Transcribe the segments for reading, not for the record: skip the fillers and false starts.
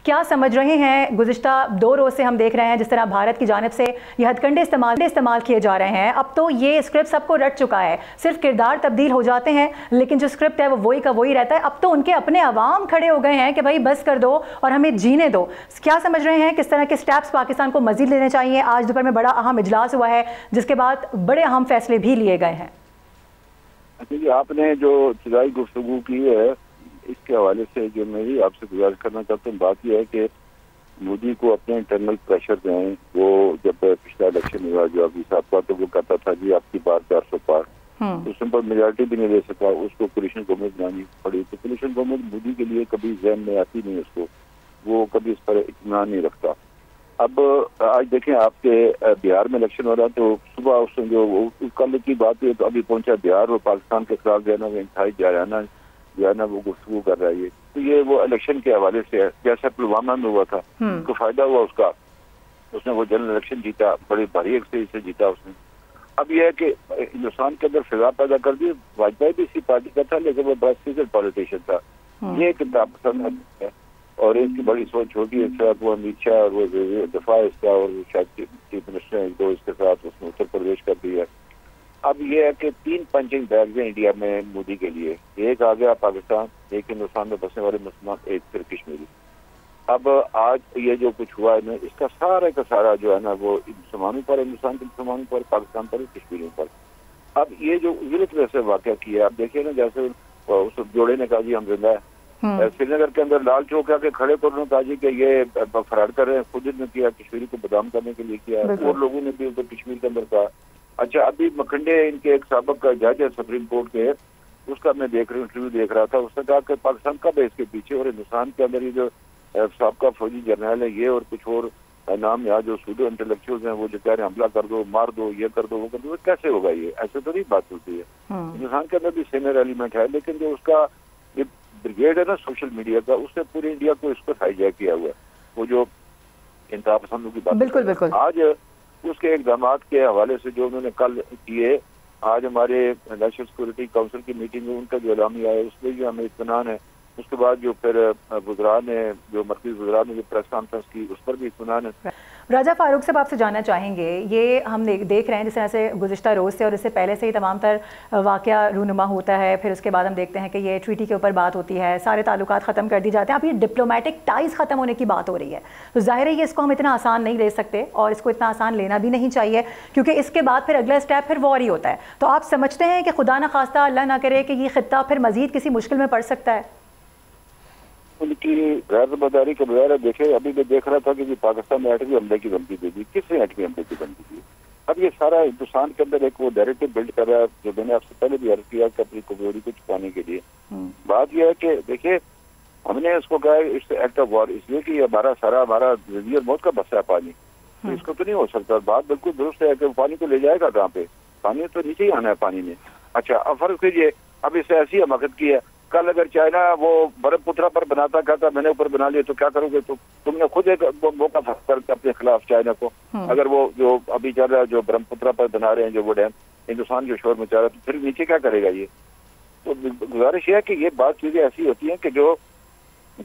کیا سمجھ رہے ہیں؟ گزشتہ 2 روز سے ہم دیکھ رہے ہیں جس طرح بھارت کی جانب سے یہ ہتھ کنڈے استعمال کیے جا رہے ہیں. اب تو یہ اسکرپٹ سب کو رٹ چکا ہے, صرف کردار تبدیل ہو جاتے ہیں لیکن جو اسکرپٹ ہے وہ وہی کا وہی رہتا ہے. اب تو ان کے اپنے عوام کھڑے ہو گئے ہیں کہ بھائی بس کر دو اور ہمیں جینے دو. کیا سمجھ رہے ہیں کس طرح کے سٹیپس پاکستان کو مزید لینے چاہیے؟ آج دوپہر میں بڑا اہم اجلاس ہوا ہے جس کے بعد بڑے اہم فیصلے بھی لیے گئے ہیں. آپ نے جو ابتدائی گفتگو کی ہے اس کے حوالے سے جو میں بھی آپ سے گزارش کرنا چاہتا ہوں, بات یہ ہے کہ مودی کو اپنے انٹرنل پریشر دیں. وہ جب پچھلا الیکشن ہوا جو ابھی صاحب کا, تو وہ کہتا تھا جی آپ کی بات 400 پار, اس پر میجارٹی بھی نہیں دے سکا, اس کو کولیشن گورنمنٹ بنانی پڑی. تو کولیشن گورنمنٹ مودی کے لیے کبھی ذہن میں آتی نہیں, اس کو وہ کبھی اس پر اطمینان نہیں رکھتا. اب آج دیکھیں آپ کے بہار میں الیکشن ہو رہا ہے, تو صبح اس میں جو کل کی بات ہے تو ابھی پہنچا بہار اور پاکستان کے خلاف جو ہے نا وہ انتہائی جو ہے نا وہ گفتگو کر رہا ہے. تو یہ وہ الیکشن کے حوالے سے ہے, جیسا پلوامہ میں ہوا تھا, اس کو فائدہ ہوا اس کا, اس نے وہ جنرل الیکشن جیتا, بڑی بھاری ایکسٹیج سے جیتا اس نے. اب یہ ہے کہ ہندوستان کے اندر فضا پیدا کر دی. واجپئی بھی اسی پارٹی کا تھا لیکن وہ بڑا سیزن پالیٹیشین تھا. یہ کتاب پسند ہے اور اس کی بڑی سوچ چھوٹی ہے. ساتھ وہ امت شاہ اور وہ دفاع اس کا اور شاید چیف منسٹر ایک دو اس کے ساتھ اس نے اتر پردیش کر دی ہے. اب یہ ہے کہ 3 پنچنگ بیگز ہیں انڈیا میں مودی کے لیے. ایک آ گیا پاکستان, ایک ہندوستان میں بسنے والے مسلمان, ایک پھر کشمیری. اب آج یہ جو کچھ ہوا ہے اس کا سارا جو ہے نا وہ مسلمانوں پر, ہندوستان کے مسلمانوں پر, پاکستان پر, کشمیریوں پر. اب یہ جو ضلع کی وجہ سے واقعہ کیا ہے, اب دیکھیے نا جیسے اس جوڑے نے کہا جی ہم زندہ ہے. سری نگر کے اندر لال چوک آ کے کھڑے تو انہوں نے کہا جی کہ یہ فرار کر رہے ہیں, خود نے کیا, کشمیری کو بدنام کرنے کے لیے کیا, اور لوگوں نے بھی کشمیر کے اندر کہا. اچھا ابھی مکھنڈے ان کے ایک سابق کا جج ہے سپریم کورٹ کے, اس کا میں انٹرویو دیکھ رہا تھا. اس نے کہا کہ پاکستان کب ہے اس کے پیچھے, اور ہندوستان کے اندر یہ جو سابقہ فوجی جرنیل ہے یہ اور کچھ اور نام یہاں جو سوڈو انٹلیکچوئلز ہیں وہ جو کہہ رہے ہیں حملہ کر دو, مار دو, یہ کر دو, وہ کر دو, کیسے ہوگا یہ؟ ایسے تو نہیں بات ہوتی ہے. ہندوستان کے اندر بھی سینئر ایلیمنٹ ہے, لیکن جو اس کا یہ بریگیڈ ہے نا سوشل میڈیا کا, اس نے پورے انڈیا کو اس پر ہائی جیک کیا ہوا ہے. وہ جو انتہا پسندوں کی بات بالکل آج اس کے اقدامات کے حوالے سے جو انہوں نے کل کیے, آج ہمارے نیشنل سیکورٹی کونسل کی میٹنگ میں ان کا جو اعلامیہ ہے اس میں بھی ہمیں اطمینان ہے. اس کے بعد جو پھر وزراء نے جو مرکزی وزراء نے جو پریس کانفرنس کی اس پر بھی اطمینان ہے. راجہ فاروق صاحب آپ سے جاننا چاہیں گے, یہ ہم دیکھ رہے ہیں جس طرح سے گزشتہ روز سے اور اس سے پہلے سے ہی تمام تر واقعہ رونما ہوتا ہے, پھر اس کے بعد ہم دیکھتے ہیں کہ یہ ٹویٹی کے اوپر بات ہوتی ہے, سارے تعلقات ختم کر دی جاتے ہیں. اب یہ ڈپلومیٹک ٹائز ختم ہونے کی بات ہو رہی ہے, تو ظاہر ہے یہ اس کو ہم اتنا آسان نہیں لے سکتے اور اس کو اتنا آسان لینا بھی نہیں چاہیے, کیونکہ اس کے بعد پھر اگلا اسٹیپ پھر وار ہی ہوتا ہے. تو آپ سمجھتے ہیں کہ خدا نہ خواستہ اللہ نہ کرے کہ یہ خطہ پھر مزید کسی مشکل میں پڑ سکتا ہے؟ ان کی غیر ذمہ داری کا بظاہر دیکھے. ابھی میں دیکھ رہا تھا کہ پاکستان نے ایٹمی حملے کی دھمکی دے دی. کس نے ایٹمی حملے کی دھمکی دی؟ اب یہ سارا ہندوستان کے اندر ایک وہ ڈائریکٹو بلڈ کر رہا ہے, جو میں نے آپ سے پہلے بھی عرض کیا کہ اپنی کمزوری کو چھپانے کے لیے. بات یہ ہے کہ دیکھیے ہم نے اس کو کہا اٹس ایکٹ آف وار, اس لیے کہ ہمارا زندگی اور موت کا مسئلہ ہے پانی, اس کو تو نہیں ہو سکتا. بات بالکل درست ہے کہ پانی کو لے جائے گا کہاں پہ؟ پانی تو نیچے ہی آنا ہے پانی میں. اچھا اب فرض کیجیے اب اس سے ایسی حماقت کی ہے, کل اگر چائنا وہ برہم پترا پر بناتا کہتا میں نے اوپر بنا لیا تو کیا کرو گے؟ تو تم نے خود ایک موقع کر اپنے خلاف چائنا کو, اگر وہ جو ابھی چل رہا ہے جو برہم پترا پر بنا رہے ہیں جو وہ ڈیم, ہندوستان جو شور میں چل رہا ہے, تو پھر نیچے کیا کرے گا یہ؟ تو گزارش یہ ہے کہ یہ بات چیزیں ایسی ہوتی ہیں کہ جو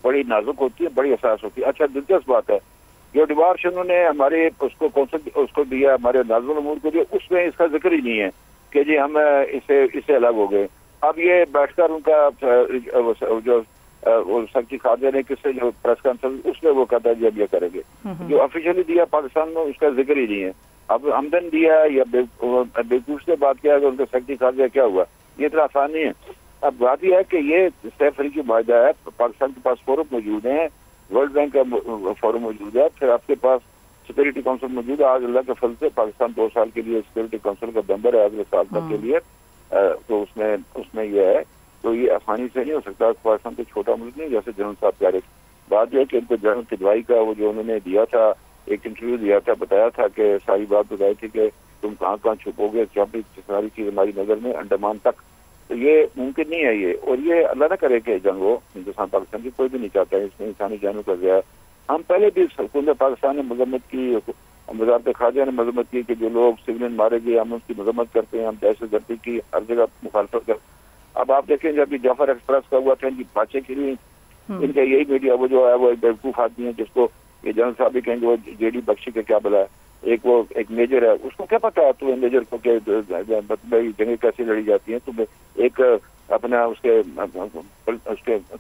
بڑی نازک ہوتی ہے, بڑی حساس ہوتی ہے. اچھا دلچسپ بات ہے جو ڈیمارش انہوں نے ہمارے اس کو کونسل اس کو دیا, ہمارے نازل امور کو دیا, اس میں اس کا ذکر ہی نہیں ہے کہ جی ہم اس سے الگ ہو گئے. اب یہ بیٹھ کر ان کا جو سرکی خارجہ نے کس سے جو پریس کانفرنس اس میں وہ کہتا ہے جی اب یہ کریں گے. جو آفیشلی دیا پاکستان میں اس کا ذکر ہی نہیں ہے. اب آمدن دیا یا بیوقوف سے بات کیا کہ ان کا سرکی خارجہ کیا ہوا, یہ اتنا آسان نہیں ہے. اب بات یہ ہے کہ یہ سیف افریقی معاہدہ ہے, پاکستان کے پاس فورم موجود ہیں, ورلڈ بینک کا فورم موجود ہے, پھر آپ کے پاس سیکورٹی کونسل موجود ہے. آج اللہ کے فضل سے پاکستان 2 سال کے لیے سیکورٹی کونسل کا ممبر ہے اگلے سال تک کے لیے. تو اس میں یہ ہے, تو یہ آسانی سے نہیں ہو سکتا. پاکستان تو چھوٹا ملک نہیں جیسے جنرل صاحب کہہ رہے. بات یہ ہے کہ ان کو جنرل کدوائی کا وہ جو انہوں نے دیا تھا, ایک انٹرویو دیا تھا, بتایا تھا کہ ساری بات بتائی تھی کہ تم کہاں چھپو گے, ساری چیز ہماری نظر میں انڈمان تک. تو یہ ممکن نہیں ہے یہ, اور یہ اللہ نہ کرے کہ جنگ ہو ہندوستان پاکستان کی, کوئی بھی نہیں چاہتا ہے. اس میں انسانی جانوں کا ضیاع. ہم پہلے بھی حکومت پاکستان نے مذمت کی, وزارت خارجہ نے مذمت کی کہ جو لوگ سویلین مارے گئے ہم اس کی مذمت کرتے ہیں, ہم دہشت گردی کی ہر جگہ مخالفت کرتے. اب آپ دیکھیں جب جعفر ایکسپریس کا ہوا تھا ان کی باتیں کھلی, ان کا یہی میڈیا وہ جو ہے وہ ایک بیوقوف آدمی ہے جس کو یہ جنرل صاحب بھی کہیں گے وہ جے ڈی بخشی کا کیا بلا ہے، ایک میجر ہے، اس کو کیا پتا ہے تمہیں میجر کو کہ جنگیں کیسے لڑی جاتی ہیں، تمہیں ایک اپنا اس کے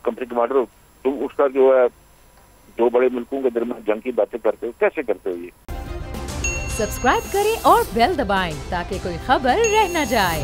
کمپنی کمانڈر تم اس کا جو ہے دو بڑے ملکوں کے درمیان جنگ کی باتیں کرتے ہو، کیسے کرتے ہو یہ؟ سبسکرائب کریں اور بیل دبائیں تاکہ کوئی خبر رہ نہ جائے۔